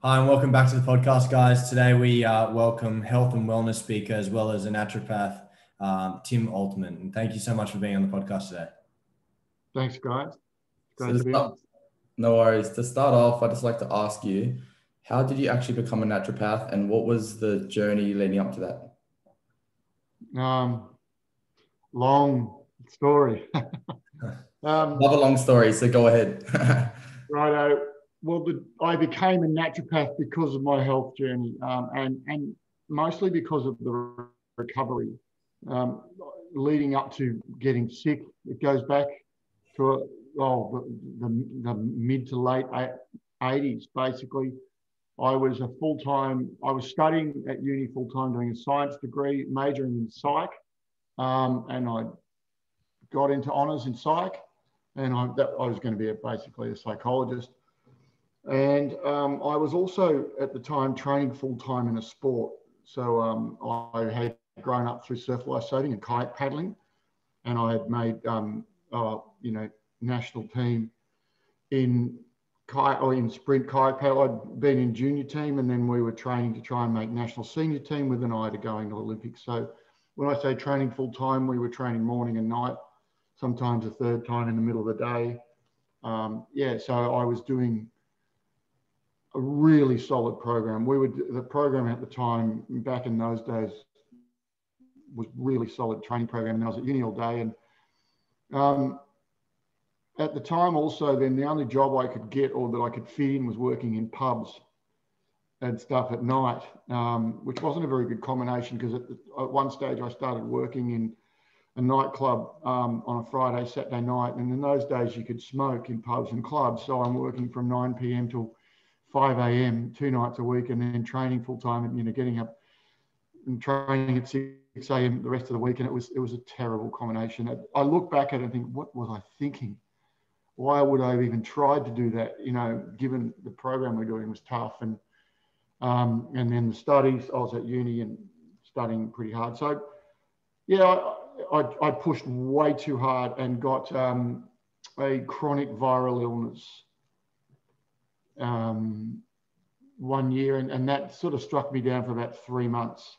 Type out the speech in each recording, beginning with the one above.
Hi, and welcome back to the podcast, guys. Today we welcome health and wellness speaker as well as a naturopath, Tim Altman. And thank you so much for being on the podcast today. Thanks, guys. So Great to be on. no worries. To start off, I'd just like to ask you, how did you actually become a naturopath and what was the journey leading up to that? Long story. Love a long story, so go ahead. Righto. Well, I became a naturopath because of my health journey, and mostly because of the recovery leading up to getting sick. It goes back to the mid to late 80s, basically. I was studying at uni full-time, doing a science degree, majoring in psych, and I got into honours in psych, and I was going to be basically a psychologist. And I was also at the time training full-time in a sport. So I had grown up through surf lifesaving and kayak paddling, and I had made national team in sprint kayak paddle. I'd been in junior team, and then we were training to try and make national senior team with an eye to going to Olympics. So when I say training full time, we were training morning and night, sometimes a third time in the middle of the day. So I was doing a really solid program. The program at the time, back in those days, was really solid training program, and I was at uni all day. And at the time also, then the only job I could get or that I could fit in was working in pubs and stuff at night, which wasn't a very good combination because at one stage I started working in a nightclub on a Friday, Saturday night. And in those days you could smoke in pubs and clubs. So I'm working from 9 p.m. till 5 a.m. 2 nights a week, and then training full time and, getting up and training at 6 a.m. the rest of the week. And it was a terrible combination. I look back at it and think, what was I thinking? Why would I have even tried to do that? Given the program we're doing was tough, and then the studies. I was at uni and studying pretty hard. So I pushed way too hard and got a chronic viral illness 1 year, and that sort of struck me down for about 3 months.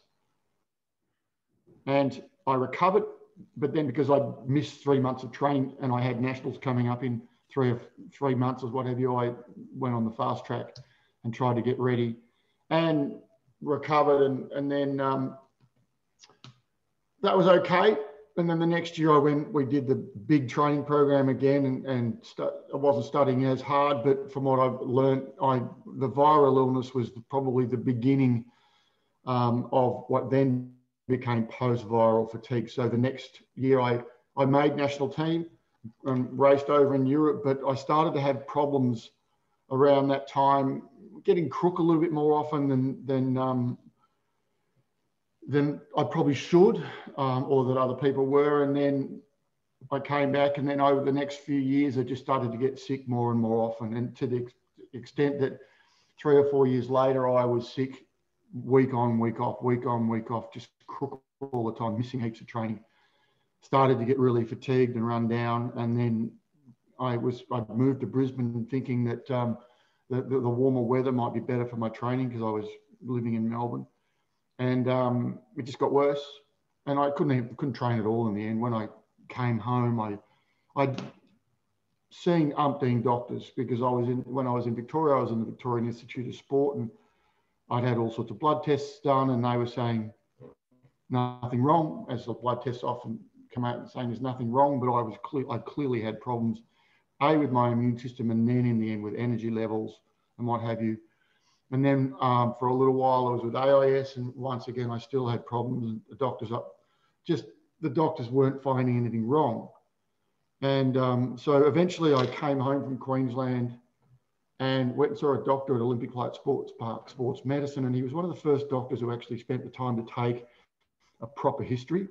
And I recovered, but then because I missed 3 months of training and I had nationals coming up in 3 months or what have you, I went on the fast track and tried to get ready and recovered, and then that was okay. And then the next year we did the big training program again, and I wasn't studying as hard, but from what I've learned, the viral illness was probably the beginning of what then became post-viral fatigue. So the next year I made national team and raced over in Europe, but I started to have problems around that time, getting crook a little bit more often than I probably should, or that other people were. And then I came back, and then over the next few years, I just started to get sick more and more often. And to the extent that 3 or 4 years later, I was sick week on, week off, week on, week off, just crook all the time, missing heaps of training. Started to get really fatigued and run down. And then I moved to Brisbane thinking that the warmer weather might be better for my training because I was living in Melbourne. And it just got worse, and I couldn't train at all in the end. When I came home, I'd seen umpteen doctors because when I was in Victoria, I was in the Victorian Institute of Sport, and I'd had all sorts of blood tests done, and they were saying nothing wrong, as the blood tests often come out and saying there's nothing wrong. But I clearly had problems, with my immune system, and then in the end with energy levels and what have you. And then for a little while I was with AIS, and once again I still had problems, and the doctors weren't finding anything wrong. And so eventually I came home from Queensland and went and saw a doctor at Olympic Light Sports Park, Sports Medicine, and he was one of the first doctors who actually spent the time to take a proper history,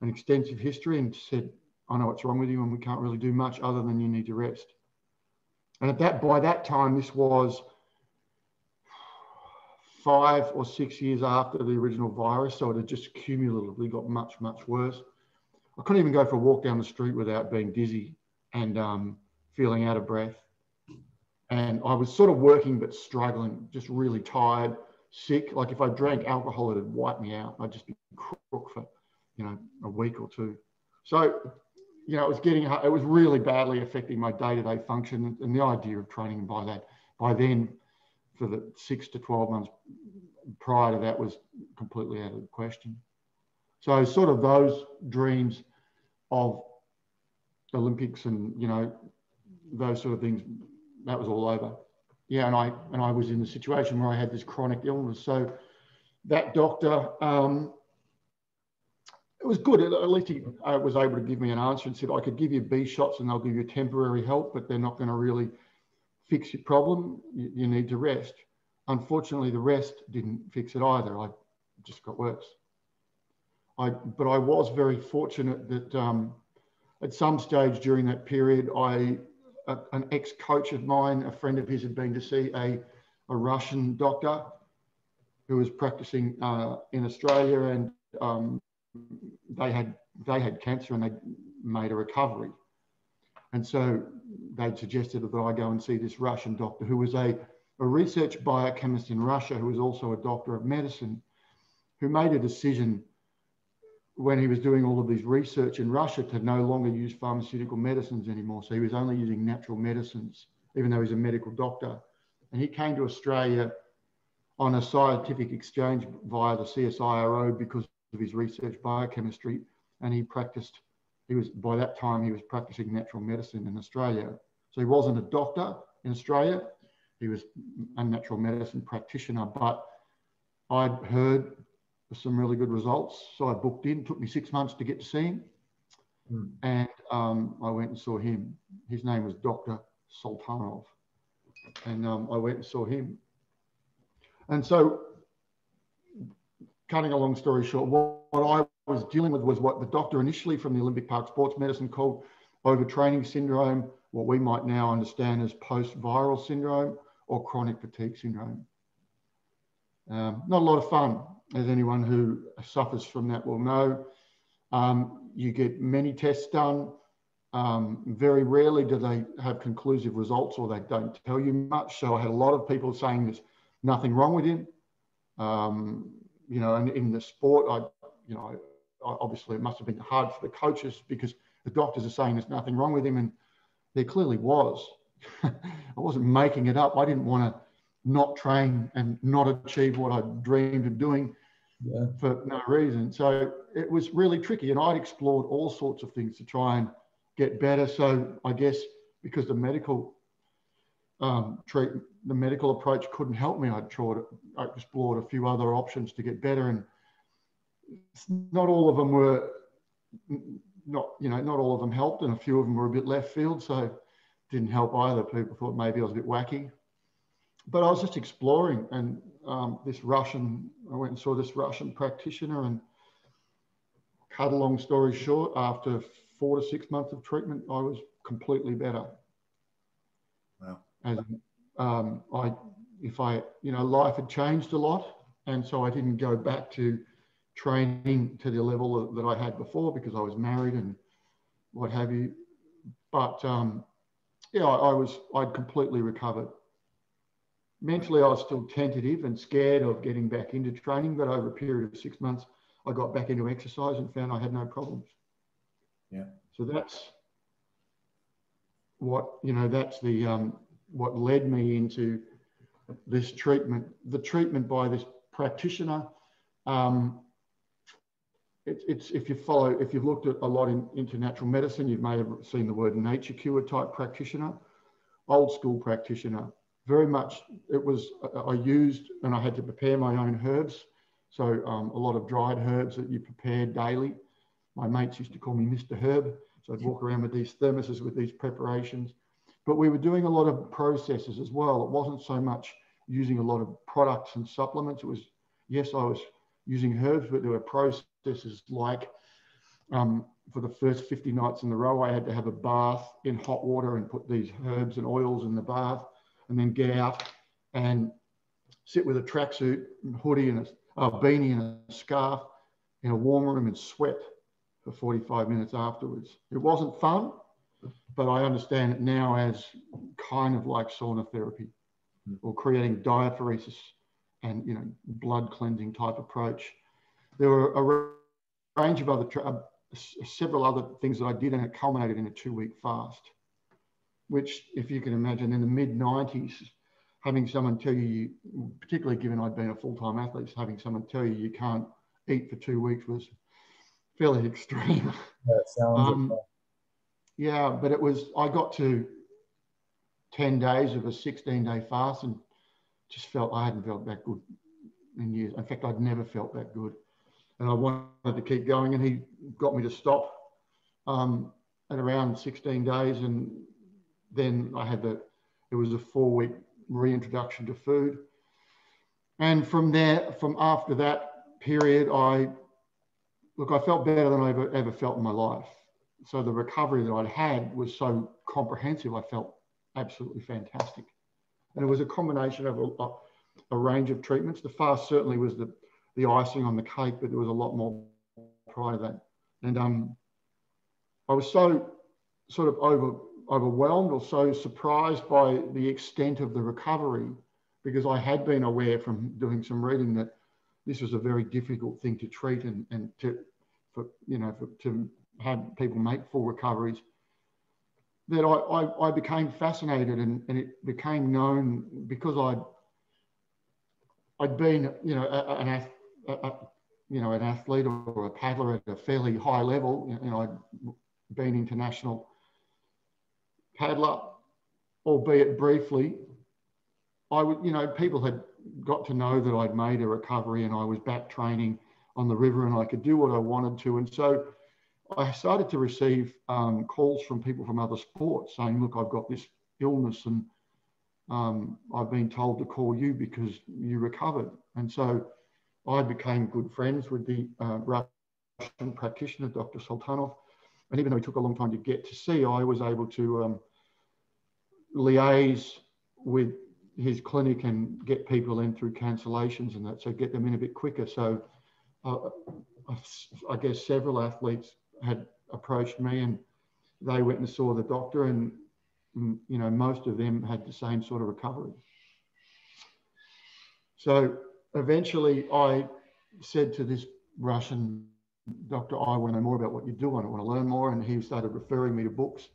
an extensive history, and said, I know what's wrong with you, and we can't really do much other than you need to rest. And by that time, this was 5 or 6 years after the original virus, so it had just cumulatively got much, much worse. I couldn't even go for a walk down the street without being dizzy and feeling out of breath. And I was sort of working but struggling, just really tired, sick. Like if I drank alcohol, it'd wipe me out. I'd just be crook for, a week or two. So, it was really badly affecting my day-to-day function. And the idea of training by then, for the 6 to 12 months prior to that, was completely out of the question. So sort of those dreams of Olympics and, those sort of things, that was all over. Yeah, and I was in the situation where I had this chronic illness. So that doctor, it was good. At least he was able to give me an answer and said, I could give you B shots and they'll give you temporary help, but they're not going to really fix your problem. You need to rest. Unfortunately, the rest didn't fix it either. I just got worse. But I was very fortunate that at some stage during that period, an ex-coach of mine, a friend of his, had been to see a Russian doctor who was practicing in Australia, and they had cancer and they made a recovery. And so they'd suggested that I go and see this Russian doctor who was a research biochemist in Russia, who was also a doctor of medicine, who made a decision when he was doing all of these research in Russia to no longer use pharmaceutical medicines anymore. So he was only using natural medicines, even though he's a medical doctor. And he came to Australia on a scientific exchange via the CSIRO because of his research biochemistry. And by that time, he was practicing natural medicine in Australia. So he wasn't a doctor in Australia. He was a natural medicine practitioner, but I'd heard some really good results. So I booked in, took me 6 months to get to see him. And I went and saw him. His name was Dr. Sultanov. And I went and saw him. And so, cutting a long story short, what I was dealing with was what the doctor initially from the Olympic Park Sports Medicine called overtraining syndrome, what we might now understand as post-viral syndrome or chronic fatigue syndrome. Not a lot of fun, as anyone who suffers from that will know. You get many tests done. Very rarely do they have conclusive results, or they don't tell you much. So I had a lot of people saying there's nothing wrong with him. And in the sport, obviously it must have been hard for the coaches because the doctors are saying there's nothing wrong with him, and there clearly was. I wasn't making it up. I didn't want to not train and not achieve what I dreamed of doing for no reason. So it was really tricky, and I'd explored all sorts of things to try and get better. So I guess because the medical approach couldn't help me, I explored a few other options to get better, and not all of them were not all of them helped, and a few of them were a bit left field, so didn't help either. People thought maybe I was a bit wacky, but I was just exploring. And I went and saw this Russian practitioner, and cut a long story short, after 4 to 6 months of treatment, I was completely better. Wow. And life had changed a lot, and so I didn't go back to training to the level that I had before because I was married and what have you. But I'd completely recovered. Mentally, I was still tentative and scared of getting back into training, but over a period of 6 months, I got back into exercise and found I had no problems. Yeah. So that's what what led me into this treatment. The treatment by this practitioner. If you've looked at a lot into natural medicine, you may have seen the word nature cure type practitioner, old school practitioner. Very much I used, and I had to prepare my own herbs. So a lot of dried herbs that you prepare daily. My mates used to call me Mr. Herb. So I'd walk around with these thermoses with these preparations. But we were doing a lot of processes as well. It wasn't so much using a lot of products and supplements. It was, yes, I was using herbs, but there were processes like for the first 50 nights in a row, I had to have a bath in hot water and put these herbs and oils in the bath, and then get out and sit with a tracksuit and hoodie and a beanie and a scarf in a warm room and sweat for 45 minutes afterwards. It wasn't fun, but I understand it now as kind of like sauna therapy or creating diaphoresis and, blood cleansing type approach. There were a range of other, several other things that I did, and it culminated in a 2-week fast, which, if you can imagine, in the mid-90s, having someone tell you, particularly given I'd been a full-time athlete, having someone tell you can't eat for 2 weeks was fairly extreme. Yeah, it sounds yeah, but I got to 10 days of a 16-day fast and just I hadn't felt that good in years. In fact, I'd never felt that good. And I wanted to keep going, and he got me to stop at around 16 days. And then it was a 4-week reintroduction to food. And from after that period, I felt better than I ever felt in my life. So the recovery that I'd had was so comprehensive, I felt absolutely fantastic. And it was a combination of a range of treatments. The fast certainly was the icing on the cake, but there was a lot more prior to that. And I was so sort of overwhelmed or so surprised by the extent of the recovery, because I had been aware from doing some reading that this was a very difficult thing to treat and to have people make full recoveries, that I became fascinated, and it became known because I'd been, an athlete or a paddler at a fairly high level. I'd been international paddler, albeit briefly. People had got to know that I'd made a recovery and I was back training on the river and I could do what I wanted to. And so I started to receive calls from people from other sports saying, look, I've got this illness and I've been told to call you because you recovered. And so I became good friends with the Russian practitioner, Dr. Sultanov. And even though it took a long time to get to see, I was able to liaise with his clinic and get people in through cancellations and that, so get them in a bit quicker. So I guess several athletes had approached me and they went and saw the doctor, and most of them had the same sort of recovery. So eventually I said to this Russian doctor, I want to know more about what you do, I want to learn more. And he started referring me to books.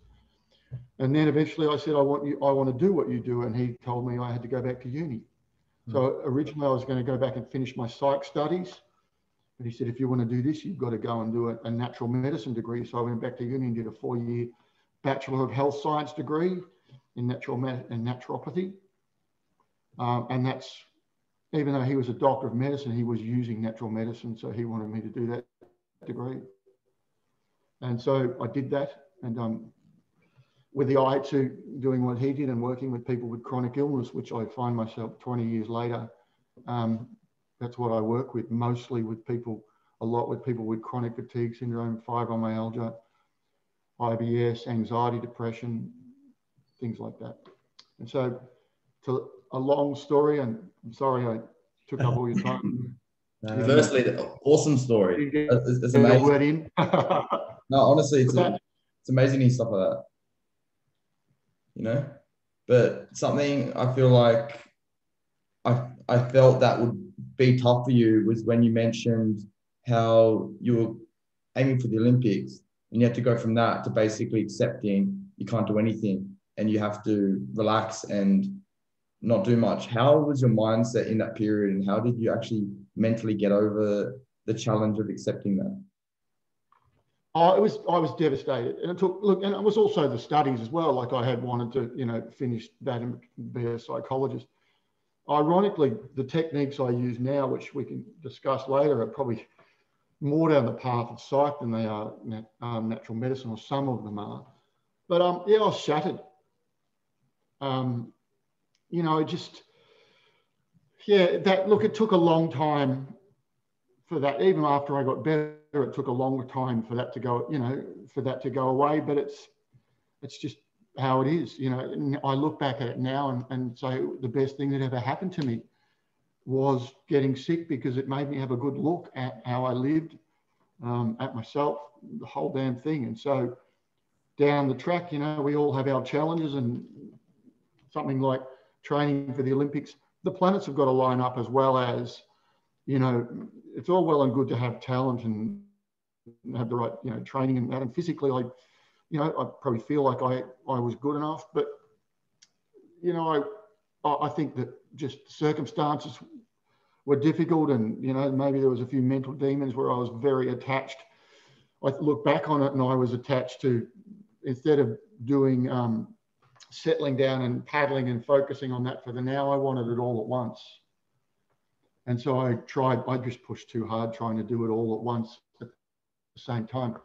And then eventually I said, I want to do what you do. And he told me I had to go back to uni. So originally I was going to go back and finish my psych studies. But he said, if you want to do this, you've got to go and do a natural medicine degree. So I went back to uni and did a 4-year Bachelor of Health Science degree in naturopathy. And that's, even though he was a doctor of medicine, he was using natural medicine. So he wanted me to do that degree. And so I did that. And with the eye to doing what he did and working with people with chronic illness, which I find myself 20 years later, that's what I work with, mostly with people, a lot with people with chronic fatigue syndrome, fibromyalgia, IBS, anxiety, depression, things like that. And so, to a long story, and I'm sorry I took up all your time. Firstly, awesome story. It's amazing. amazing. A word in. No, honestly, it's amazing he's stuff like that. But something I feel like I felt that would be tough for you was when you mentioned how you were aiming for the Olympics and you had to go from that to basically accepting you can't do anything and you have to relax and not do much. How was your mindset in that period, and how did you actually mentally get over the challenge of accepting that? I was devastated, and and it was also the studies as well. Like I had wanted to, finish that and be a psychologist. Ironically, the techniques I use now, which we can discuss later, are probably more down the path of psych than they are natural medicine, or some of them are. But I was shattered. It took a long time for that. Even after I got better, it took a longer time for that to go, away. But it's just how it is, And I look back at it now and say the best thing that ever happened to me was getting sick, because it made me have a good look at how I lived, at myself, the whole damn thing. And so down the track, we all have our challenges, and something like training for the Olympics, the planets have got to line up, as well as, it's all well and good to have talent and have the right, training and that. And physically, I probably feel like I was good enough, but, I think that just circumstances were difficult, and, maybe there was a few mental demons where I was very attached. I look back on it and I was attached to, instead of doing, settling down and paddling and focusing on that for the now, I wanted it all at once. And so I just pushed too hard trying to do it all at once at the same time,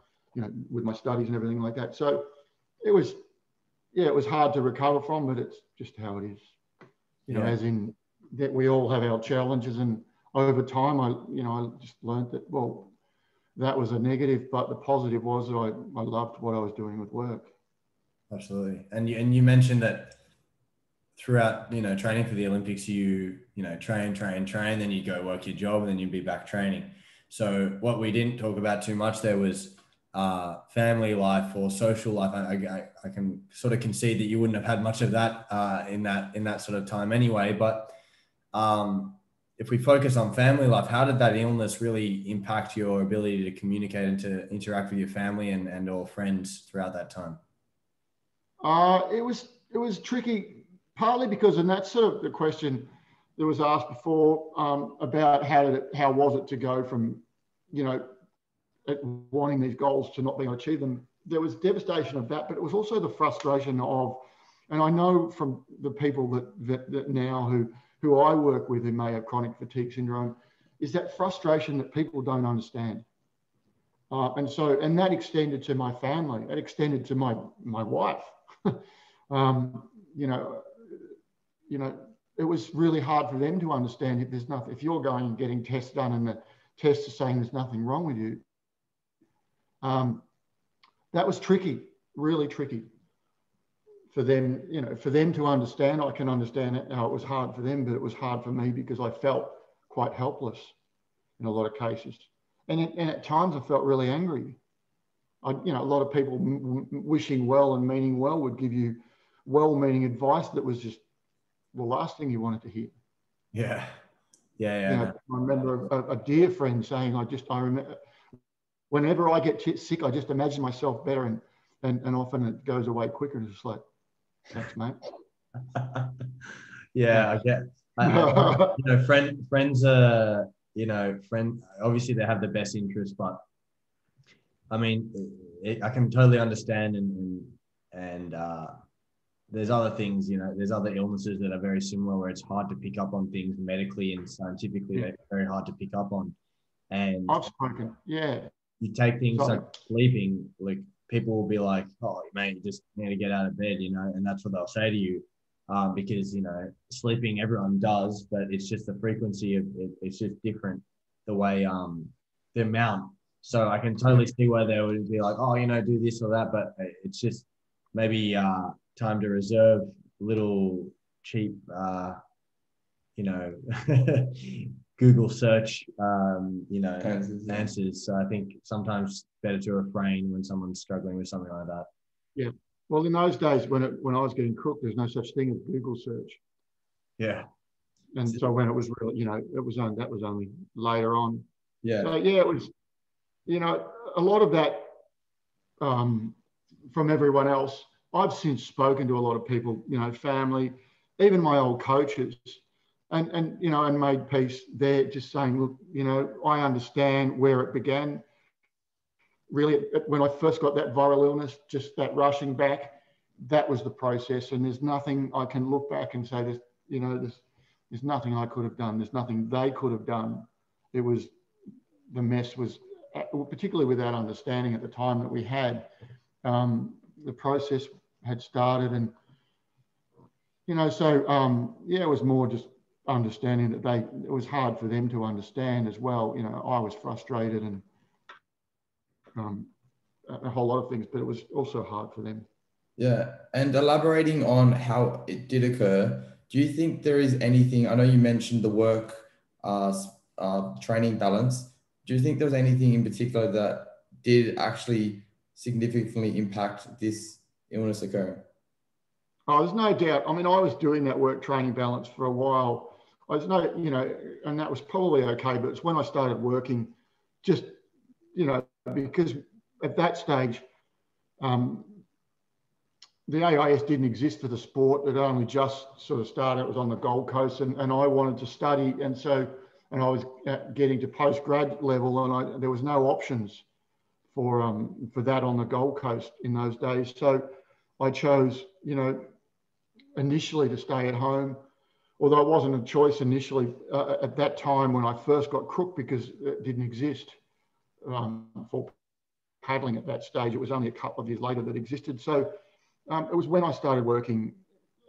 with my studies and everything like that. So it was hard to recover from, but it's just how it is, as in that we all have our challenges. And over time, I just learned that, well, that was a negative, but the positive was that I loved what I was doing with work. Absolutely. And you mentioned that throughout, training for the Olympics, you train, then you go work your job, and then you'd be back training. So what we didn't talk about too much there was family life or social life. I can sort of concede that you wouldn't have had much of that in that sort of time anyway. But if we focus on family life, how did that illness really impact your ability to communicate and to interact with your family and or friends throughout that time? It was tricky, partly because, and that's sort of the question that was asked before, about how was it to go from, wanting these goals to not being able to achieve them. There was devastation of that, but it was also the frustration of, and I know from the people that now who I work with who may have chronic fatigue syndrome, is that frustration that people don't understand. And that extended to my family, that extended to my wife. It was really hard for them to understand if you're going and getting tests done and the tests are saying there's nothing wrong with you. That was tricky, really tricky for them, for them to understand. I can understand it, how it was hard for them, but it was hard for me because I felt quite helpless in a lot of cases. And at times I felt really angry. A lot of people wishing well and meaning well would give you well-meaning advice that was just the last thing you wanted to hear. Yeah. I remember a dear friend saying, I remember whenever I get sick, I just imagine myself better, and often it goes away quicker. And it's just like, thanks, mate. Yeah, I get. Friends are, obviously they have the best interest, but I mean, I can totally understand, and there's other things, there's other illnesses that are very similar where it's hard to pick up on things medically and scientifically. They're very hard to pick up on. And I've spoken, yeah. You take things like sleeping, like people will be like, "Oh, mate, you just need to get out of bed," and that's what they'll say to you, because sleeping everyone does, but it's just the frequency of it, it's just different, the way the amount. So I can totally see why they would be like, "Oh, do this or that," but it's just maybe time to reserve little cheap, Google search, answers. So I think sometimes it's better to refrain when someone's struggling with something like that. Yeah. Well, in those days when I was getting cooked, there's no such thing as Google search. Yeah. And so when it was really, that was only later on. Yeah. So yeah, it was, a lot of that from everyone else. I've since spoken to a lot of people, family, even my old coaches, and made peace there, just saying, look, I understand where it began. Really, when I first got that viral illness, just that rushing back, that was the process. And there's nothing I can look back and say there's nothing I could have done. There's nothing they could have done. It was, the mess was, particularly with that understanding at the time that we had, the process had started, and it was more just understanding that it was hard for them to understand as well. I was frustrated and a whole lot of things, but it was also hard for them. Yeah, and elaborating on how it did occur, do you think there is anything, I know you mentioned the work training balance, do you think there was anything in particular that did actually significantly impact this illness occurring? Oh, there's no doubt. I mean, I was doing that work training balance for a while. I was no, you know, and that was probably okay, but it's when I started working, just, you know, because at that stage, the AIS didn't exist for the sport. It only just sort of started. It was on the Gold Coast, and I wanted to study. And I was getting to postgrad level, and there was no options for that on the Gold Coast in those days. So I chose, you know, initially to stay at home, although it wasn't a choice initially at that time when I first got Crook, because it didn't exist for paddling at that stage. It was only a couple of years later that existed. So it was when I started working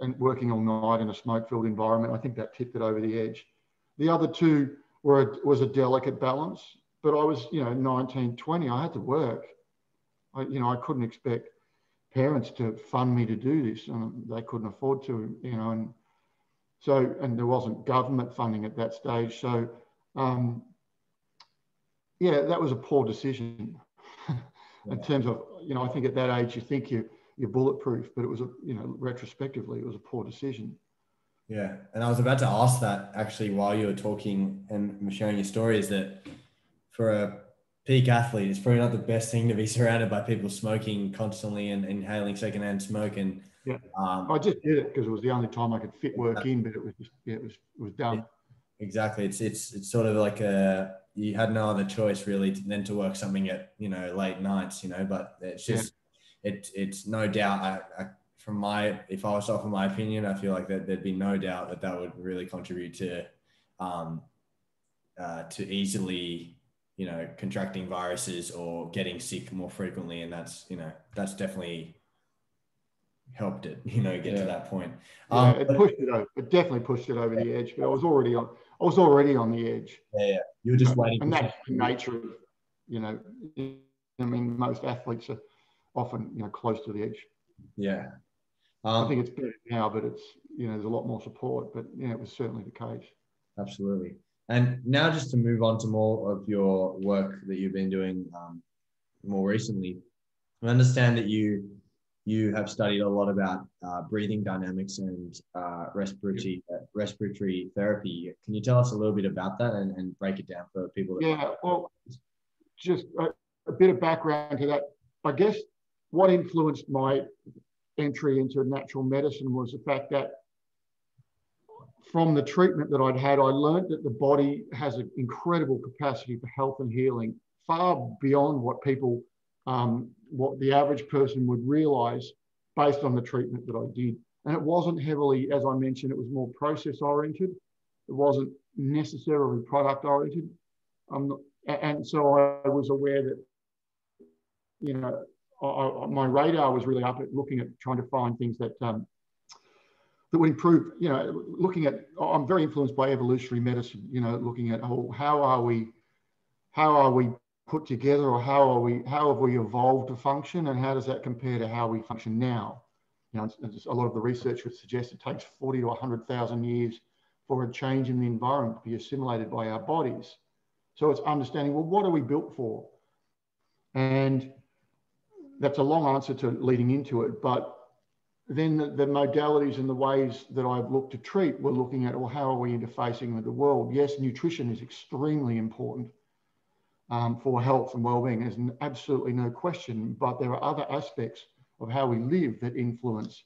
all night in a smoke-filled environment. I think that tipped it over the edge. The other two was a delicate balance, but I was, you know, 19, 20. I had to work. I couldn't expect parents to fund me to do this, and they couldn't afford to, you know, and there wasn't government funding at that stage. So, yeah, that was a poor decision in terms of, you know, I think at that age you think you're bulletproof, but it was retrospectively, it was a poor decision. Yeah. And I was about to ask that actually while you were talking and sharing your story, is that for a peak athlete, it's probably not the best thing to be surrounded by people smoking constantly and inhaling secondhand smoke. And yeah, I just did it because it was the only time I could fit work in, but it was just, yeah, it was done. Exactly. It's sort of like you had no other choice really than to work something at, you know, late nights, you know, but it's just, it's no doubt. If I was to offer my opinion, I feel like that there'd be no doubt that would really contribute to easily, you know, contracting viruses or getting sick more frequently. And that's definitely helped it, you know, get to that point. It pushed it over. It definitely pushed it over the edge, but I was already on the edge. Yeah. You were just waiting. And that's the nature of, you know, I mean, most athletes are often, you know, close to the edge. Yeah. I think it's better now, but it's, you know, there's a lot more support, but yeah, it was certainly the case. Absolutely. And now just to move on to more of your work that you've been doing more recently, I understand that you have studied a lot about breathing dynamics and respiratory therapy. Can you tell us a little bit about that and break it down for people? Well, just a bit of background to that. I guess what influenced my entry into natural medicine was the fact that from the treatment that I'd had, I learned that the body has an incredible capacity for health and healing, far beyond what what the average person would realize based on the treatment that I did. And it wasn't heavily, as I mentioned, it was more process oriented. It wasn't necessarily product oriented. And so I was aware that, you know, my radar was really up at looking at trying to find things that that would improve, you know, I'm very influenced by evolutionary medicine, you know, looking at how are we put together, or how have we evolved to function, and how does that compare to how we function now? You know, a lot of the research would suggest it takes 40 to 100,000 years for a change in the environment to be assimilated by our bodies. So it's understanding, well, what are we built for? And that's a long answer to leading into it, but then the modalities and the ways that I've looked to treat, we're looking at, well, how are we interfacing with the world? Yes, nutrition is extremely important for health and well-being. There's absolutely no question, but there are other aspects of how we live that influence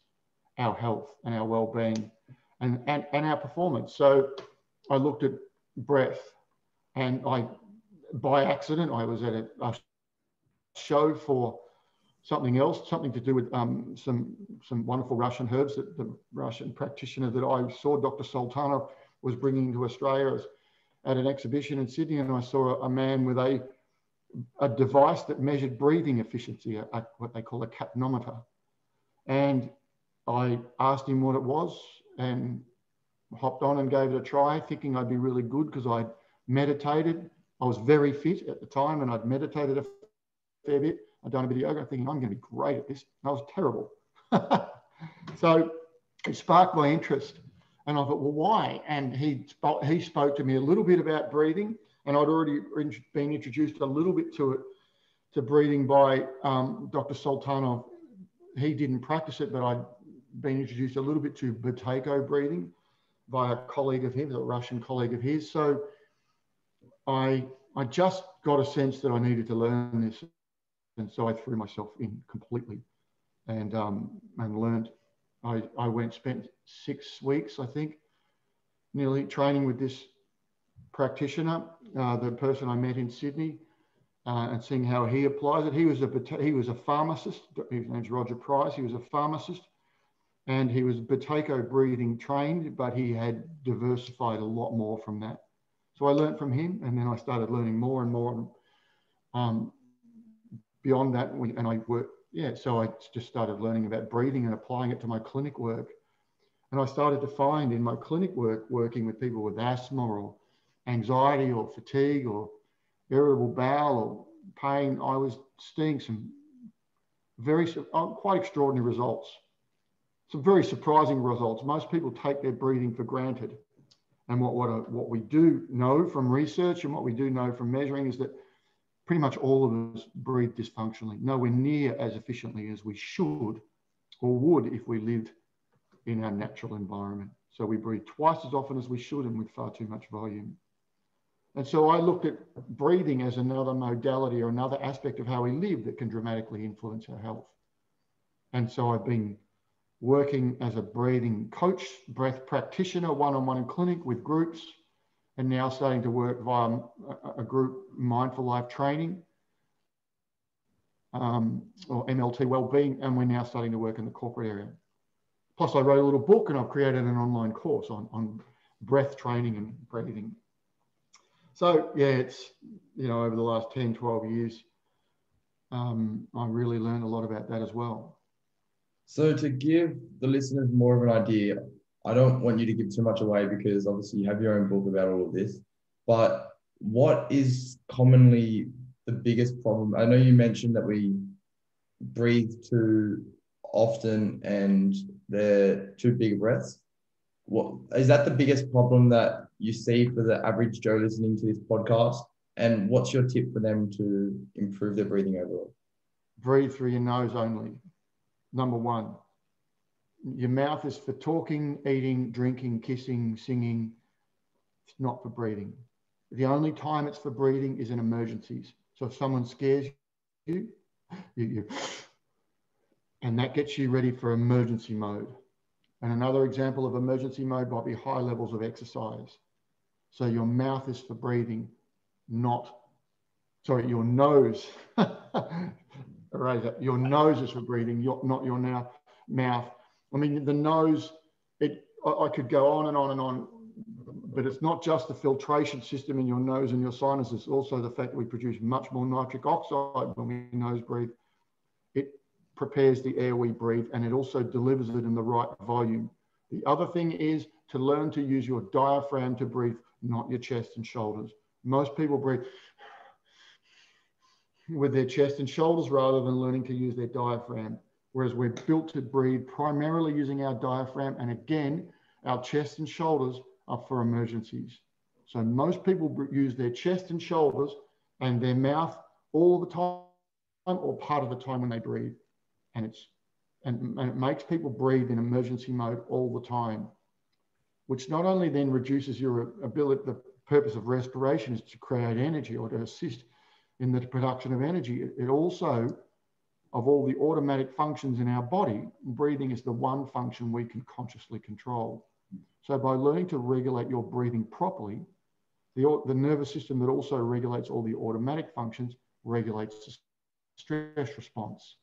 our health and our well-being and our performance. So I looked at breath, and by accident, I was at a show for something else, something to do with some wonderful Russian herbs that the Russian practitioner that I saw, Dr. Sultanov, was bringing to Australia at an exhibition in Sydney. And I saw a man with a device that measured breathing efficiency, what they call a capnometer. And I asked him what it was and hopped on and gave it a try, thinking I'd be really good because I'd meditated. I was very fit at the time, and I'd meditated a fair bit. I'd done a bit of yoga, thinking I'm going to be great at this. I was terrible. So it sparked my interest. And I thought, well, why? And he spoke to me a little bit about breathing, and I'd already been introduced a little bit to it to breathing by Dr. Sultanov. He didn't practice it, but I'd been introduced a little bit to Buteyko breathing by a colleague of his, a Russian colleague of his. So I just got a sense that I needed to learn this. And so I threw myself in completely and learned. Spent 6 weeks, I think, nearly training with this practitioner, the person I met in Sydney, and seeing how he applies it. He was a pharmacist. His name's Roger Price. He was a pharmacist, and he was Buteyko breathing trained, but he had diversified a lot more from that. So I learned from him, and then I started learning more and more. Beyond that, and I worked. Yeah, so I just started learning about breathing and applying it to my clinic work. And I started to find in my clinic work, working with people with asthma or anxiety or fatigue or irritable bowel or pain, I was seeing some quite extraordinary results. Some very surprising results. Most people take their breathing for granted. And what we do know from research and what we do know from measuring is that pretty much all of us breathe dysfunctionally, nowhere near as efficiently as we should or would if we lived in our natural environment. So we breathe twice as often as we should and with far too much volume. And so I looked at breathing as another modality or another aspect of how we live that can dramatically influence our health. And so I've been working as a breathing coach, breath practitioner, one-on-one in clinic with groups, and now starting to work via a group mindful life training or MLT wellbeing, and we're now starting to work in the corporate area. Plus I wrote a little book and I've created an online course on breath training and breathing. So yeah, it's, over the last 10, 12 years, I really learned a lot about that as well. So to give the listeners more of an idea, I don't want you to give too much away because obviously you have your own book about all of this, but what is commonly the biggest problem? I know you mentioned that we breathe too often and they're too big breaths. What is that the biggest problem that you see for the average Joe listening to this podcast? And what's your tip for them to improve their breathing overall? Breathe through your nose only. Number one. Your mouth is for talking, eating, drinking, kissing, singing. It's not for breathing. The only time it's for breathing is in emergencies. So if someone scares you, and that gets you ready for emergency mode. And another example of emergency mode might be high levels of exercise. So your mouth is for breathing, your nose. Erase that. Your nose is for breathing, not your mouth. I mean, the nose, I could go on and on and on, but it's not just the filtration system in your nose and your sinuses, it's also the fact that we produce much more nitric oxide when we nose breathe. It prepares the air we breathe, and it also delivers it in the right volume. The other thing is to learn to use your diaphragm to breathe, not your chest and shoulders. Most people breathe with their chest and shoulders rather than learning to use their diaphragm. Whereas we're built to breathe primarily using our diaphragm. And again, our chest and shoulders are for emergencies. So most people use their chest and shoulders and their mouth all the time or part of the time when they breathe. And it makes people breathe in emergency mode all the time, which not only then reduces your ability, the purpose of respiration is to create energy or to assist in the production of energy. It also, of all the automatic functions in our body, breathing is the one function we can consciously control. So by learning to regulate your breathing properly, the nervous system that also regulates all the automatic functions regulates the stress response.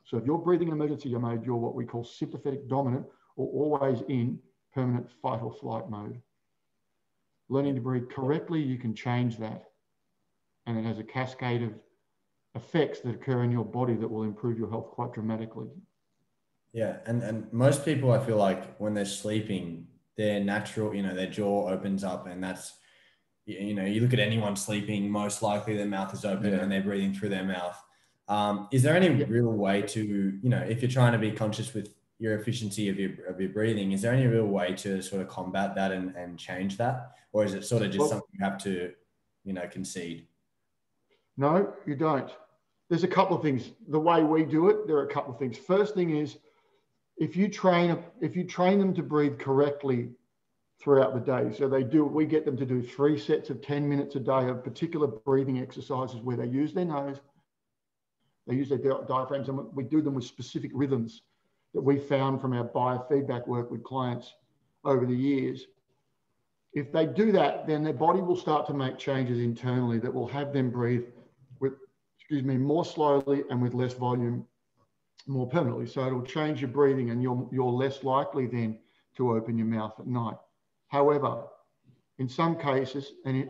So if you're breathing in emergency mode, you're what we call sympathetic dominant, or always in permanent fight or flight mode. Learning to breathe correctly, you can change that. And it has a cascade of effects that occur in your body that will improve your health quite dramatically. Yeah, and most people, I feel like when they're sleeping, their natural, their jaw opens up, and that's, you look at anyone sleeping, most likely their mouth is open and they're breathing through their mouth. Is there any real way to, if you're trying to be conscious with your efficiency of your breathing, is there any real way to sort of combat that and change that? Or is it sort of just something you have to, concede? No, you don't. there's a couple of things. The way we do it, there are a couple of things. First thing is, if you train them to breathe correctly throughout the day, so we get them to do 3 sets of 10 minutes a day of particular breathing exercises where they use their nose, they use their diaphragms, and we do them with specific rhythms that we found from our biofeedback work with clients over the years. If they do that, then their body will start to make changes internally that will have them breathe more slowly and with less volume more permanently. So it'll change your breathing, and you're less likely then to open your mouth at night. However, in some cases, and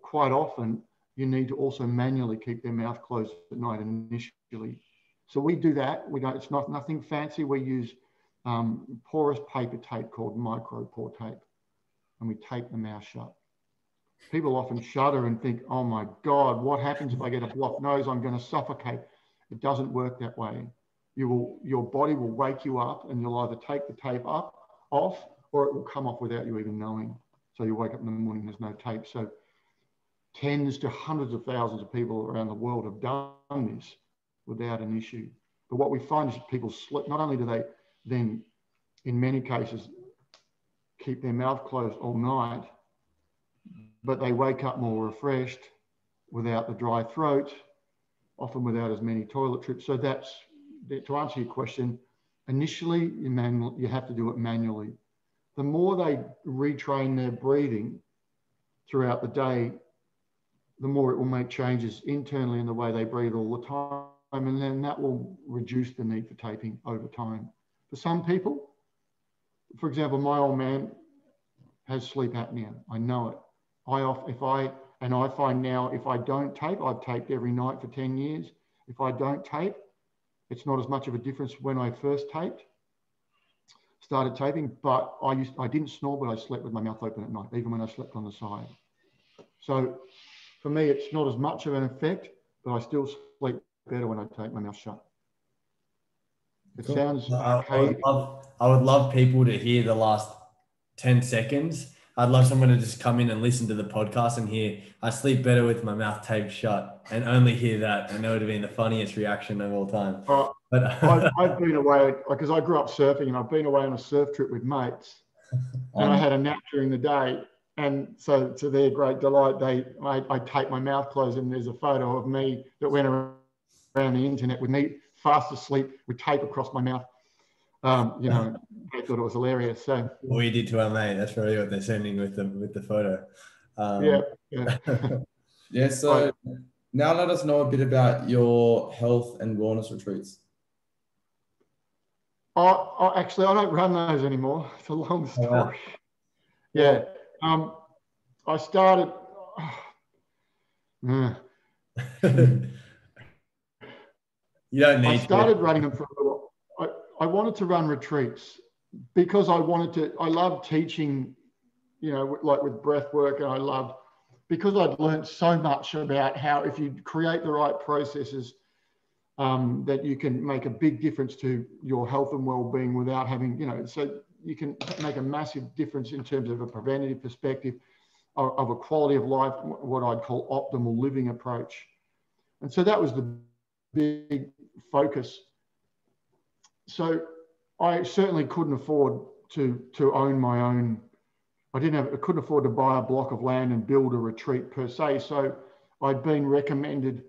quite often, you need to also manually keep their mouth closed at night initially. So we do that. It's nothing fancy. We use porous paper tape called micro pore tape, and we tape the mouth shut. People often shudder and think, oh my God, what happens if I get a blocked nose? I'm going to suffocate. It doesn't work that way. Your body will wake you up, and you'll either take the tape off, or it will come off without you even knowing. So you wake up in the morning, there's no tape. So tens to hundreds of thousands of people around the world have done this without an issue. But what we find is that people sleep. Not only do they then, in many cases, keep their mouth closed all night, but they wake up more refreshed, without the dry throat, often without as many toilet trips. So to answer your question, initially you have to do it manually. The more they retrain their breathing throughout the day, the more it will make changes internally in the way they breathe all the time. And then that will reduce the need for taping over time. For some people, for example, my old man has sleep apnea. I know it. I find now if I don't tape, I've taped every night for 10 years. If I don't tape, it's not as much of a difference when I first started taping, but I didn't snore, but I slept with my mouth open at night, even when I slept on the side. So for me, it's not as much of an effect, but I still sleep better when I tape my mouth shut. It sounds archaic. I would love people to hear the last 10 seconds. I'd love someone to just come in and listen to the podcast and hear, I sleep better with my mouth taped shut, and only hear that. And that would have been the funniest reaction of all time. But I've been away, because I grew up surfing, and I've been away on a surf trip with mates, and I had a nap during the day. And so to their great delight, I taped my mouth closed, and there's a photo of me that went around the internet with me fast asleep with tape across my mouth. They thought it was hilarious. So we did to our mate. That's probably what they're sending with the photo. Yeah. Yeah. So now let us know a bit about your health and wellness retreats. Actually, I don't run those anymore. It's a long story. Oh, wow. Yeah. I started. You don't need. I started running them for a little. I wanted to run retreats because I love teaching, like with breath work, and because I'd learned so much about how if you create the right processes, that you can make a big difference to your health and well-being without having, so you can make a massive difference in terms of a preventative perspective of a quality of life, what I'd call optimal living approach. And so that was the big focus. So I certainly couldn't afford to own my own. I couldn't afford to buy a block of land and build a retreat per se. So I'd been recommended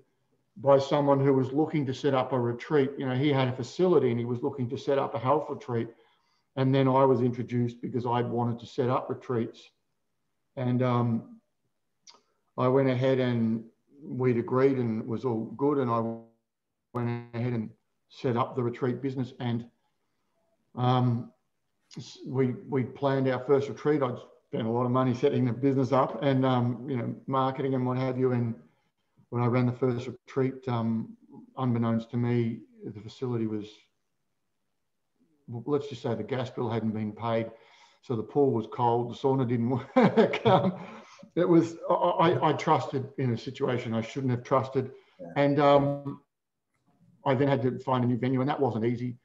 by someone who was looking to set up a retreat. He had a facility and he was looking to set up a health retreat. And then I was introduced because I'd wanted to set up retreats. And I went ahead and we'd agreed and it was all good. And I went ahead and set up the retreat business. And we planned our first retreat. I'd spent a lot of money setting the business up and, marketing and what have you. And when I ran the first retreat, unbeknownst to me, the facility was, let's just say the gas bill hadn't been paid. So the pool was cold, the sauna didn't work. It was, I trusted in a situation I shouldn't have trusted. Yeah. And I then had to find a new venue, and that wasn't easy.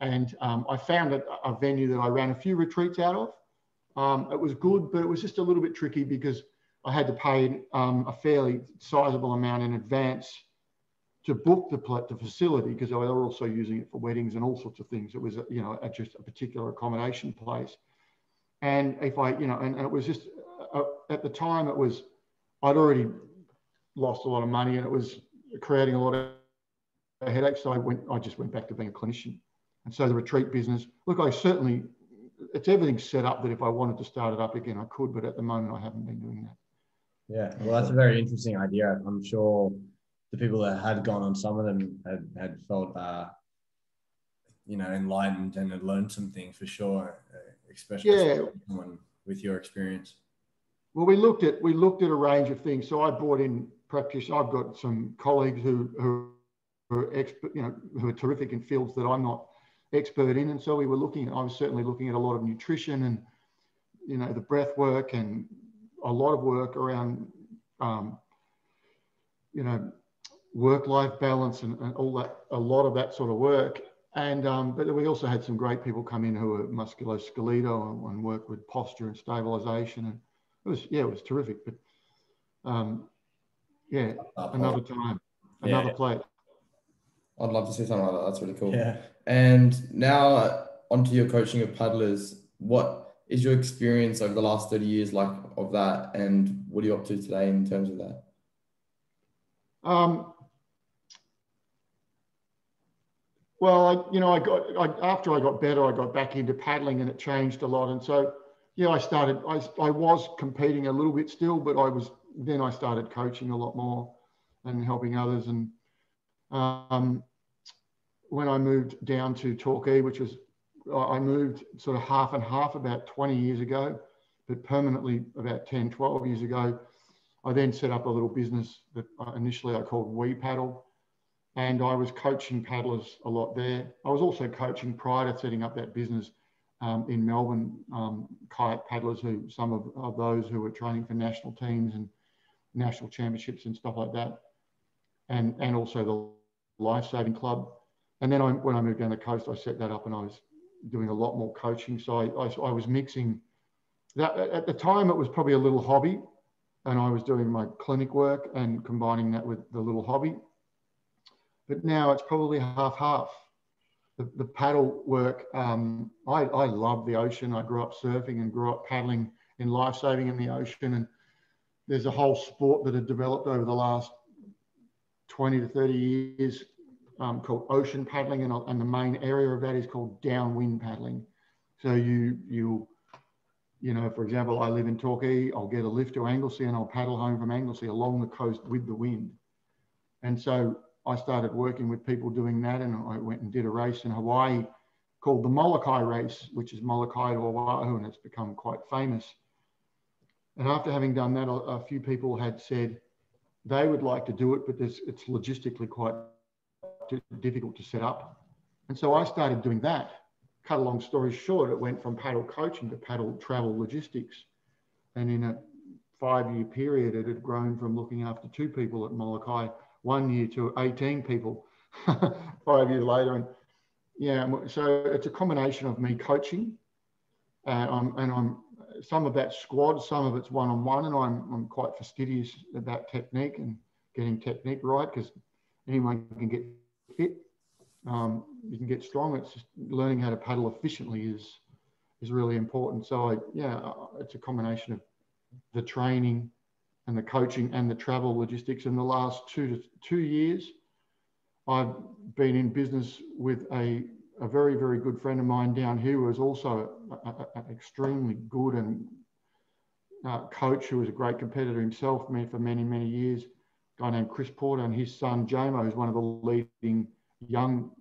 And I found a venue that I ran a few retreats out of. It was good, but it was just a little bit tricky because I had to pay a fairly sizable amount in advance to book the facility, because they were also using it for weddings and all sorts of things. It was, just a particular accommodation place. And if I, and it was just, at the time I'd already lost a lot of money and it was creating a lot of headaches. So I just went back to being a clinician. And so the retreat business, look, everything's set up that if I wanted to start it up again, I could, but at the moment I haven't been doing that. Yeah, well, that's a very interesting idea. I'm sure the people that had gone on, some of them had felt, enlightened and had learned some things for sure, especially someone with your experience. Well, we looked at a range of things. So I brought in practitioners. I've got some colleagues who are expert, who are terrific in fields that I'm not expert in. And so I was certainly looking at a lot of nutrition and, the breath work and a lot of work around, work-life balance and all that, a lot of that sort of work. And, but we also had some great people come in who were musculoskeletal and work with posture and stabilization. And it was terrific. But another time, another place. I'd love to see something like that. That's really cool. Yeah. And now onto your coaching of paddlers. What is your experience over the last 30 years like of that? And what are you up to today in terms of that? Well, after I got better, I got back into paddling and it changed a lot. And so, I was competing a little bit still, but I started coaching a lot more and helping others. And when I moved down to Torquay, I moved sort of half and half about 20 years ago, but permanently about 10, 12 years ago, I then set up a little business that initially I called We Paddle. And I was coaching paddlers a lot there. I was also coaching prior to setting up that business in Melbourne, kayak paddlers, some of those who were training for national teams and national championships and stuff like that. And also the Lifesaving Club. And then when I moved down the coast, I set that up and I was doing a lot more coaching. So I was mixing that. At the time, it was probably a little hobby, and I was doing my clinic work and combining that with the little hobby. But now it's probably half-half. The paddle work, I love the ocean. I grew up surfing and grew up paddling in lifesaving in the ocean. And there's a whole sport that had developed over the last 20 to 30 years called ocean paddling. And the main area of that is called downwind paddling. So for example, I live in Torquay, I'll get a lift to Anglesey and I'll paddle home from Anglesey along the coast with the wind. And so I started working with people doing that, and I went and did a race in Hawaii called the Molokai race, which is Molokai to Oahu, and it's become quite famous. And after having done that, a few people had said they would like to do it, but it's logistically quite difficult to set up. And so I started doing that. Cut a long story short, it went from paddle coaching to paddle travel logistics. And in a 5-year period, it had grown from looking after 2 people at Molokai 1 year to 18 people 5 years later. And so it's a combination of me coaching and I'm some of that squad, some of it's one-on-one, and I'm quite fastidious about technique and getting technique right, because anyone can get fit, you can get strong. It's just learning how to paddle efficiently is really important. So it's a combination of the training and the coaching and the travel logistics. In the last 2 years, I've been in business with a very, very good friend of mine down here who is also an extremely good and coach, who was a great competitor himself for many, many years, a guy named Chris Porter, and his son Jomo is one of the leading young,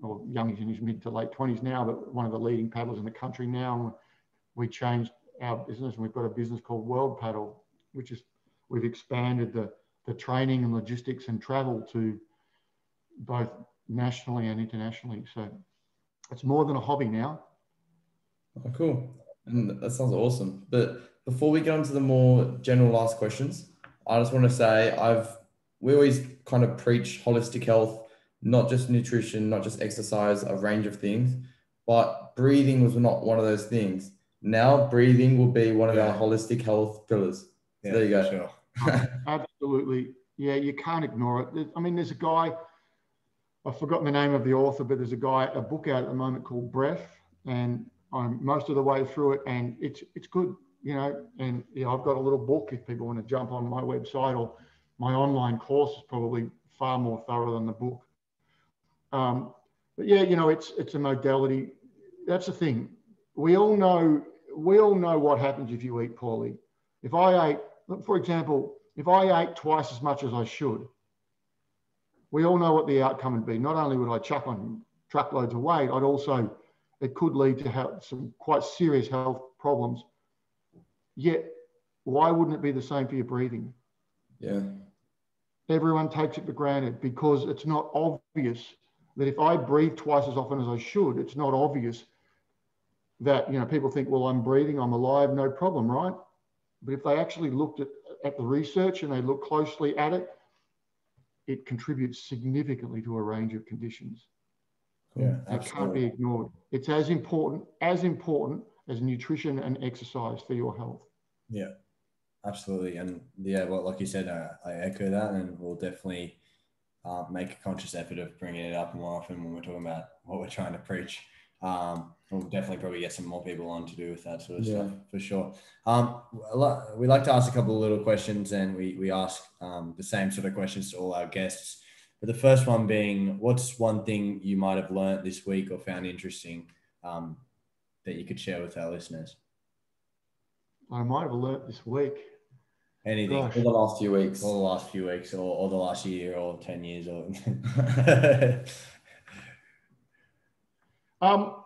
he's in his mid to late 20s now, but one of the leading paddlers in the country now. And we changed our business and we've got a business called World Paddle, which is, we've expanded the training and logistics and travel to both nationally and internationally. So it's more than a hobby now. Oh, cool. And that sounds awesome. But before we get on to the more general last questions, I just want to say we always kind of preach holistic health, not just nutrition, not just exercise, a range of things, but breathing was not one of those things. Now breathing will be one of our holistic health pillars. So there you go. Sure. Absolutely. Yeah, you can't ignore it. I mean, there's a guy, I've forgotten the name of the author, but there's a book out at the moment called Breath, and I'm most of the way through it, and it's good, you know. And I've got a little book if people want to jump on my website, or my online course is probably far more thorough than the book. But yeah, it's a modality. That's the thing. We all know what happens if you eat poorly. If I ate, for example, if I ate twice as much as I should, we all know what the outcome would be. Not only would I chuck on truckloads of weight, it could lead to have some quite serious health problems. Yet, why wouldn't it be the same for your breathing? Yeah. Everyone takes it for granted because it's not obvious that if I breathe twice as often as I should, it's not obvious that, people think, well, I'm breathing, I'm alive, no problem, right? But if they actually looked at the research and they look closely at it, it contributes significantly to a range of conditions. Yeah, it can't be ignored. It's as important as nutrition and exercise for your health. Yeah, absolutely. And yeah, well, like you said, I echo that, and we'll definitely make a conscious effort of bringing it up more often when we're talking about what we're trying to preach. We'll definitely probably get some more people on to do with that sort of stuff for sure. We like to ask a couple of little questions, and we ask the same sort of questions to all our guests. But the first one being, what's one thing you might have learned this week or found interesting that you could share with our listeners? I might have learned this week. Anything. Or the last few weeks. Or the last few weeks, or the last year, or 10 years. Or I'll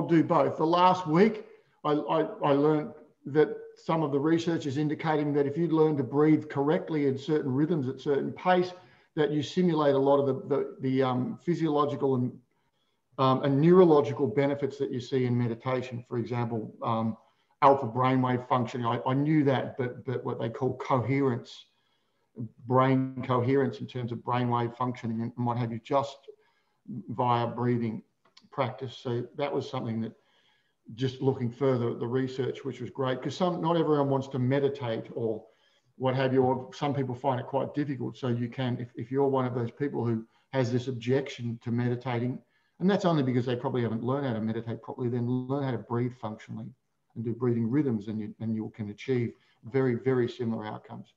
do both. The last week, I learned that some of the research is indicating that if you learn to breathe correctly in certain rhythms at certain pace, that you simulate a lot of the physiological and neurological benefits that you see in meditation. For example, alpha brainwave functioning. I knew that, but what they call coherence, brain coherence in terms of brainwave functioning and what have you, just via breathing practice. So that was something that, just looking further at the research, which was great, because not everyone wants to meditate or what have you, or some people find it quite difficult. So you can, if you're one of those people who has this objection to meditating, and that's only because they probably haven't learned how to meditate properly, then learn how to breathe functionally and do breathing rhythms, and you can achieve very, very similar outcomes.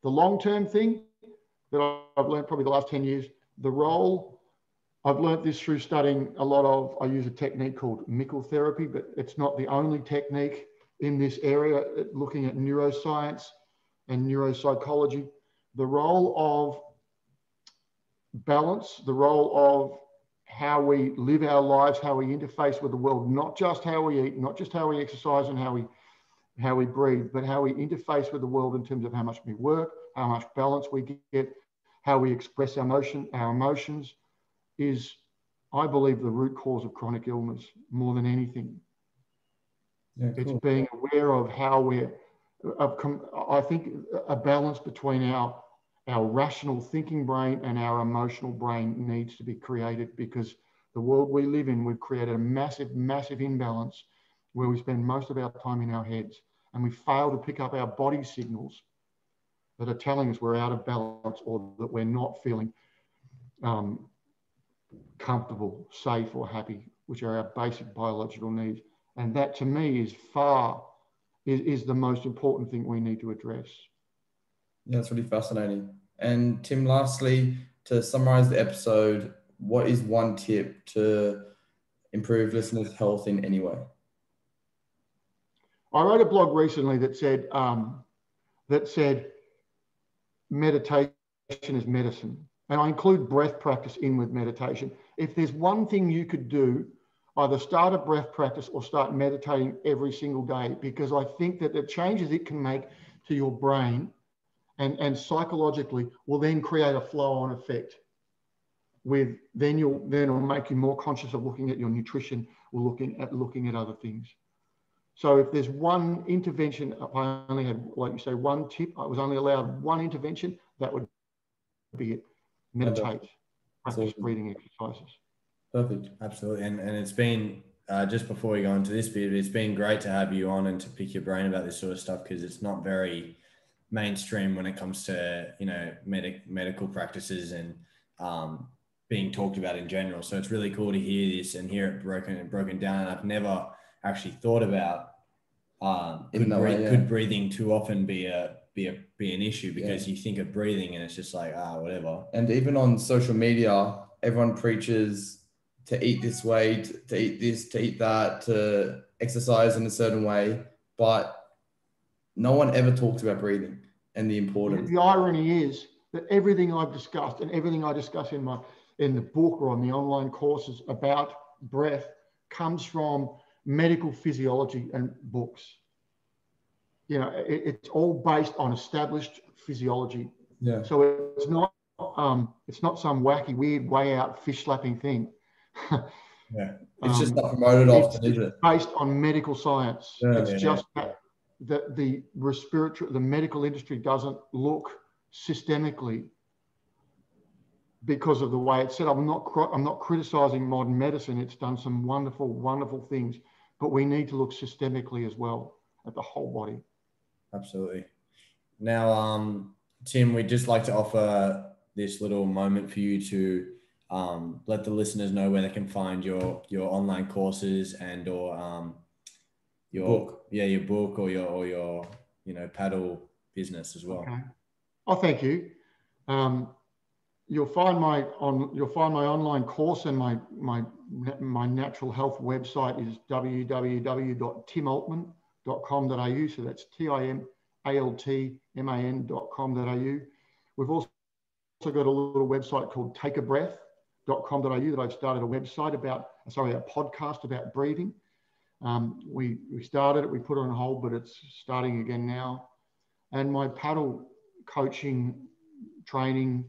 The long-term thing that I've learned probably the last 10 years, the role, I've learned this through studying a lot of, I use a technique called Mickle therapy, but it's not the only technique in this area, looking at neuroscience and neuropsychology. The role of balance, the role of how we live our lives, how we interface with the world, not just how we eat, not just how we exercise and how we breathe, but how we interface with the world in terms of how much we work, how much balance we get, how we express our emotions, is, I believe, the root cause of chronic illness more than anything. Yeah, cool. It's being aware of how I think a balance between our rational thinking brain and our emotional brain needs to be created, because the world we live in, we've created a massive, massive imbalance where we spend most of our time in our heads, and we fail to pick up our body signals that are telling us we're out of balance or that we're not feeling comfortable, safe, or happy, which are our basic biological needs. And that, to me, is the most important thing we need to address. Yeah, it's really fascinating. And Tim, lastly, to summarize the episode, what is one tip to improve listeners' health in any way? I wrote a blog recently that said meditation is medicine. And I include breath practice in with meditation. If there's one thing you could do, either start a breath practice or start meditating every single day, because I think that the changes it can make to your brain and psychologically will then create a flow-on effect. Then it'll make you more conscious of looking at your nutrition or looking at other things. So if there's one intervention, I only had, like you say, one tip, I was only allowed one intervention, that would be it. Meditate, practice breathing exercises. Perfect. Absolutely. And it's been, just before we go into this bit, it's been great to have you on and to pick your brain about this sort of stuff, because it's not very mainstream when it comes to, you know, medical practices and being talked about in general. So it's really cool to hear this and hear it broken down. And I've never actually thought about could breathing too often be an issue, because you think of breathing and it's just like, whatever. And even on social media, everyone preaches to eat this way, to eat this, to eat that, to exercise in a certain way, but no one ever talks about breathing and the importance. The irony is that everything I've discussed and everything I discuss in the book or on the online courses about breath comes from medical physiology and books. You know, it's all based on established physiology. Yeah. So it's not some wacky, weird, way out fish slapping thing. Yeah. It's just not promoted often, is it? It's based on medical science. Yeah, it's just that the respiratory, the medical industry doesn't look systemically because of the way it's set up. I'm not criticizing modern medicine. It's done some wonderful, wonderful things, but we need to look systemically as well at the whole body. Absolutely. Now, Tim, we'd just like to offer this little moment for you to let the listeners know where they can find your online courses and or your book. Yeah, your book or your you know, paddle business as well. Okay. Oh, thank you. You'll find my online course, and my natural health website is www.timaltman.com.au. So that's TIMALTMAN.com.au. We've also got a little website called takeabreath.com.au that I've started a podcast about breathing. We started it, we put it on hold, but it's starting again now. And my paddle coaching, training,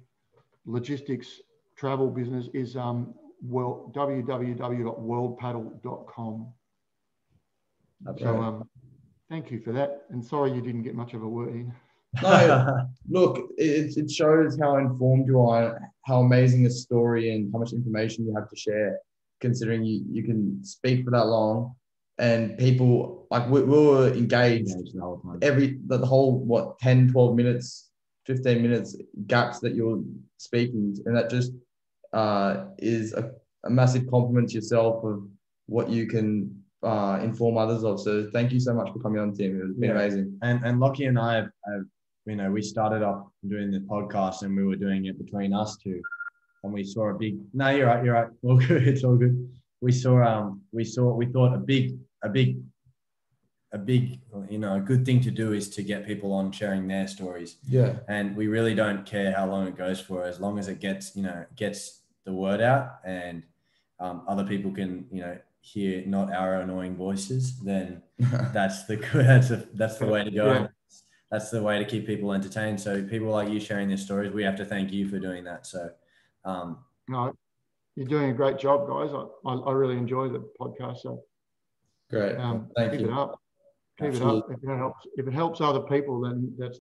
logistics, travel business is www.worldpaddle.com. So thank you for that. And sorry you didn't get much of a word in. No, look, it shows how informed you are, how amazing a story and how much information you have to share, considering you can speak for that long. And people, like, we were engaged the whole time. The whole 10, 12 minutes, 15 minutes gaps that you're speaking, and that just is a massive compliment to yourself of what you can inform others of. So thank you so much for coming on, Tim. It's been amazing. And Lachie and I have, you know, we started off doing the podcast and we were doing it between us two, and we saw a big. No, you're right. All good. It's all good. We thought a big, you know, a good thing to do is to get people on sharing their stories. Yeah. And we really don't care how long it goes for, as long as it gets the word out and other people can, you know, hear not our annoying voices, then that's the way to go. Yeah. That's the way to keep people entertained. So people like you sharing their stories, we have to thank you for doing that. So, no, you're doing a great job, guys. I really enjoy the podcast. So great. Thank you. Keep it up. Keep it up. If it helps other people, then that's